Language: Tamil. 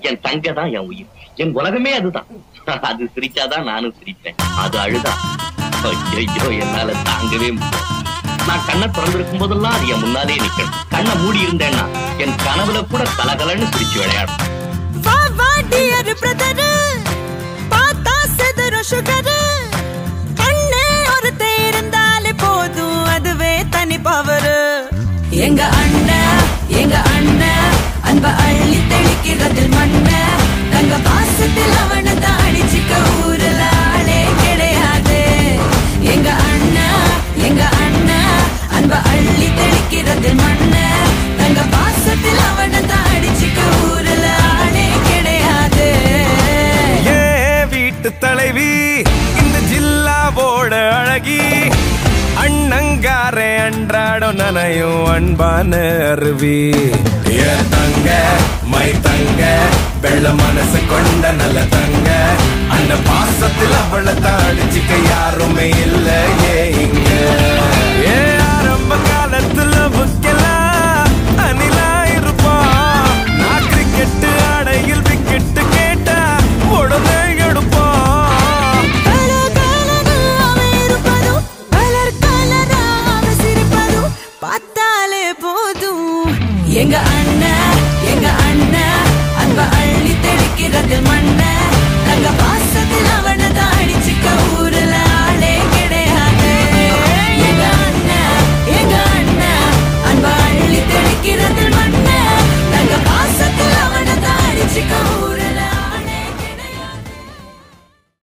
என் தங்க தான் என் உயிர், என் உலகமே அதுதான். அது சிரிச்சாதான் நானும் சிரிப்பேன், அது அழுதா ஐயோ என்னால தாங்கவே முடியும். நான் கண்ணை திறந்திருக்கும் போதெல்லாம் அது என் முன்னாலே நிக்கணும். கண்ணை மூடி இருந்தேன்னா என் கனவுல கூட கலகலன்னு சிரிச்சு விளையாடும். கண்ணே இருந்தாலே போதும், அதுவே தனி பவர். எங்க அண்ணன் அன்ப அள்ளி தெளிக்கிறதில் மண்ண, தங்க பாசத்தில் அவனை தான் அடிச்சுக்க ஊருல ஆளே கிடையாது. எங்க அண்ணன் அன்ப அள்ளி தெளிக்கிறதில் மண்ண, தங்க பாசத்தில் அவனை தான் அடிச்சுக்க ஊருல ஆளே கிடையாது. ஏ வீட்டு தலைவி இந்த ஜில்லாவோட அழகி, அண்ணங்காரே அன்றாடம் நனையும் அன்பான அருவி. ஏ தங்க மை தங்க வெள்ள மனசு கொண்ட நல்ல தங்க, அந்த பாசத்தில் அவளை தாடிச்சுக்க யாருமே இல்லையே இங்க.